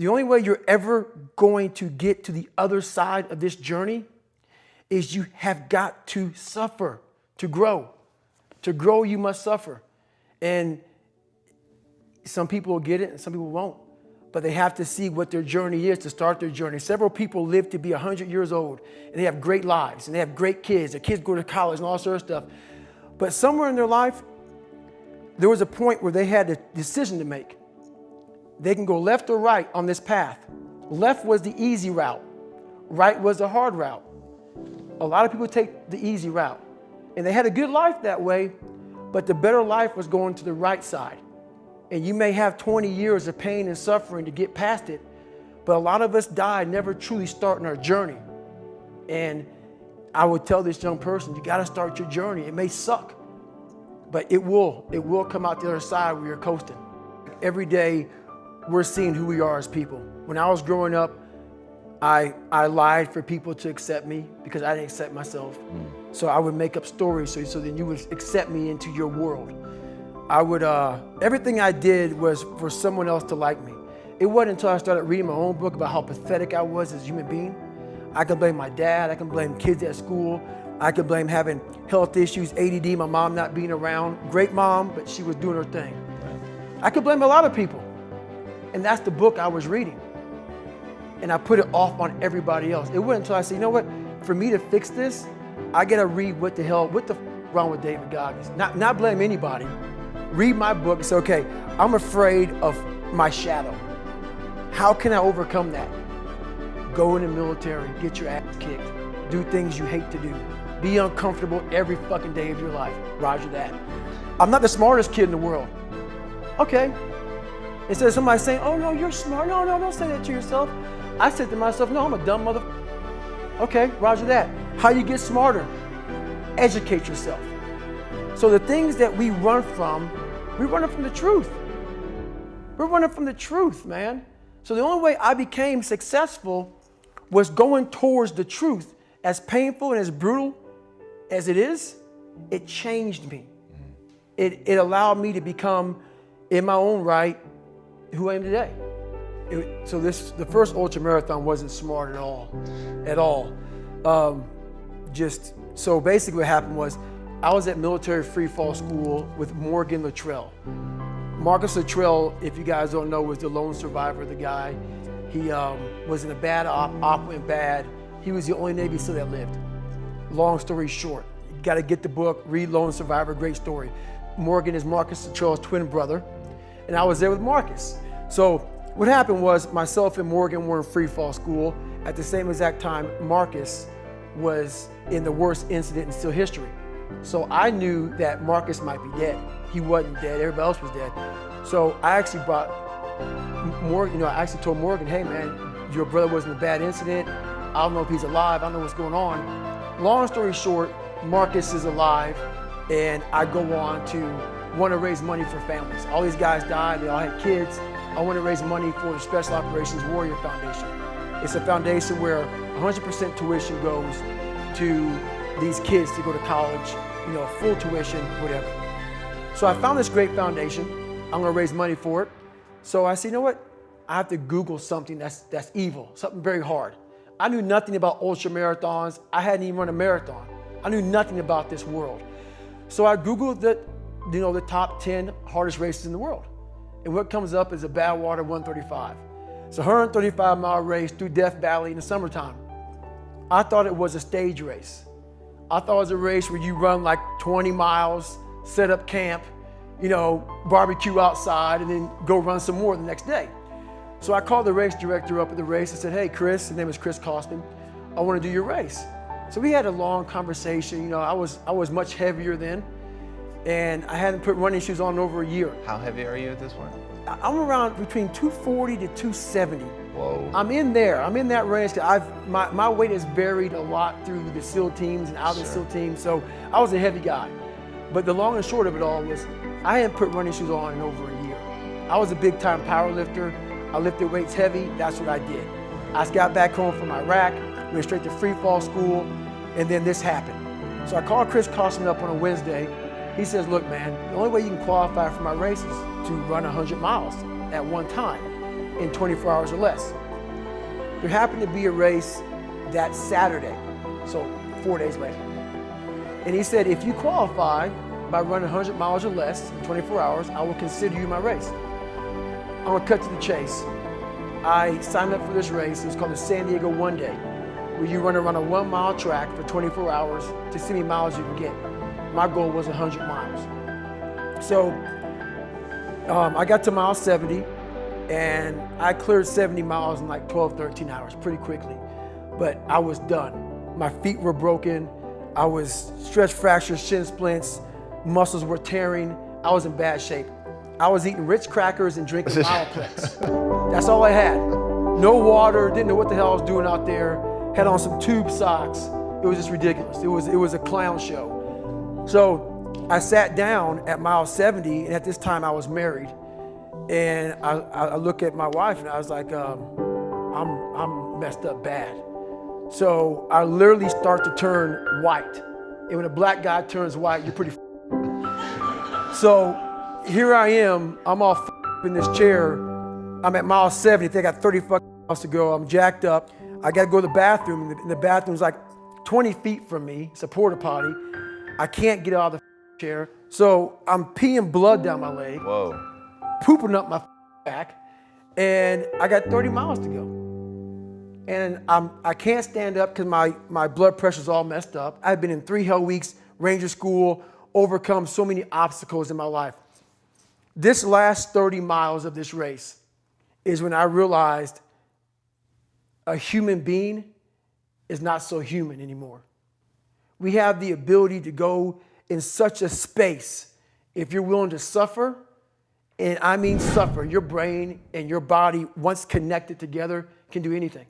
The only way you're ever going to get to the other side of this journey is you have got to suffer to grow. To grow, you must suffer. And some people will get it and some people won't. But they have to see what their journey is to start their journey. Several people live to be 100 years old and they have great lives and they have great kids. Their kids go to college and all sorts of stuff. But somewhere in their life, there was a point where they had a decision to make. They can go left or right on this path. Left was the easy route. Right was the hard route. A lot of people take the easy route. And they had a good life that way, but the better life was going to the right side. And you may have 20 years of pain and suffering to get past it, but a lot of us die never truly starting our journey. And I would tell this young person, you gotta start your journey. It may suck, but it will come out the other side where you're coasting. Every day, we're seeing who we are as people. When I was growing up, I lied for people to accept me because I didn't accept myself. So I would make up stories so then you would accept me into your world. I would, everything I did was for someone else to like me. It wasn't until I started reading my own book about how pathetic I was as a human being. I could blame my dad, I can blame kids at school, I could blame having health issues, ADD, my mom not being around. Great mom, but she was doing her thing. I could blame a lot of people. And that's the book I was reading. And I put it off on everybody else. It wasn't until I said, you know what, for me to fix this, I gotta read what the wrong with David Goggins. Not blame anybody. Read my book and say, okay, I'm afraid of my shadow. How can I overcome that? Go in the military, get your ass kicked, do things you hate to do. Be uncomfortable every fucking day of your life. Roger that. I'm not the smartest kid in the world. Okay. Instead of somebody saying, oh no, you're smart. No, don't say that to yourself. I said to myself, no, I'm a dumb mother. Okay, roger that. How you get smarter? Educate yourself. So the things that we run from, we're running from the truth. We're running from the truth, man. So the only way I became successful was going towards the truth. As painful and as brutal as it is, it changed me. It allowed me to become, in my own right, who I am today. The first ultramarathon wasn't smart at all. So basically what happened was, I was at military free fall school with Morgan Luttrell. Marcus Luttrell, if you guys don't know, was the lone survivor, the guy. He was in a bad op went bad. He was the only Navy SEAL that lived. Long story short, you gotta get the book, read Lone Survivor, great story. Morgan is Marcus Luttrell's twin brother, and I was there with Marcus. So what happened was myself and Morgan were in free fall school. At the same exact time, Marcus was in the worst incident in SEAL history. So I knew that Marcus might be dead. He wasn't dead, everybody else was dead. So I actually brought Morgan, I actually told Morgan, hey man, your brother was in a bad incident. I don't know if he's alive, I don't know what's going on. Long story short, Marcus is alive, and I go on to want to raise money for families. All these guys died, they all had kids. I want to raise money for the Special Operations Warrior Foundation. It's a foundation where 100% tuition goes to these kids to go to college, full tuition, whatever. So I found this great foundation. I'm gonna raise money for it. So I said, you know what? I have to Google something that's evil, something very hard. I knew nothing about ultra marathons. I hadn't even run a marathon. I knew nothing about this world. So I Googled the top 10 hardest races in the world. And what comes up is a Badwater 135. It's a 135-mile race through Death Valley in the summertime. I thought it was a stage race. I thought it was a race where you run like 20 miles, set up camp, barbecue outside, and then go run some more the next day. So I called the race director up at the race and said, hey, Chris, his name is Chris Kostman, I want to do your race. So we had a long conversation. I was much heavier then, and I hadn't put running shoes on in over a year. How heavy are you at this point? I'm around between 240 to 270. Whoa. I'm in there. I'm in that range. My weight has varied a lot through the SEAL teams and out of the SEAL teams, so I was a heavy guy. But the long and short of it all was, I hadn't put running shoes on in over a year. I was a big time power lifter. I lifted weights heavy, that's what I did. I just got back home from Iraq, went straight to free fall school, and then this happened. So I called Chris Kostman up on a Wednesday. He says, look man, the only way you can qualify for my race is to run 100 miles at one time. in 24 hours or less. There happened to be a race that Saturday, so 4 days later. And he said, if you qualify by running 100 miles or less in 24 hours, I will consider you my race. I'm gonna cut to the chase. I signed up for this race. It's called the San Diego One Day, where you run around a 1 mile track for 24 hours to see how many miles you can get. My goal was 100 miles. So I got to mile 70 and I cleared 70 miles in like 12, 13 hours pretty quickly. But I was done. My feet were broken. I was stress fractures, shin splints, muscles were tearing. I was in bad shape. I was eating Ritz crackers and drinking Miloplex. That's all I had. No water, didn't know what the hell I was doing out there. Had on some tube socks. It was just ridiculous. It was a clown show. So I sat down at mile 70, and at this time I was married. And I look at my wife and I was like, I'm messed up bad. So I literally start to turn white. And when a black guy turns white, you're pretty So here I am, I'm all in this chair. I'm at mile 70, I think I got 30 miles to go. I'm jacked up. I gotta go to the bathroom, and the bathroom's like 20 feet from me. It's a porta potty. I can't get out of the chair. So I'm peeing blood down my leg. Whoa. Pooping up my back, and I got 30 miles to go. And I can't stand up because my blood pressure's all messed up. I've been in 3 hell weeks, Ranger School, overcome so many obstacles in my life. This last 30 miles of this race is when I realized a human being is not so human anymore. We have the ability to go in such a space if you're willing to suffer, and I mean suffer. Your brain and your body, once connected together, can do anything.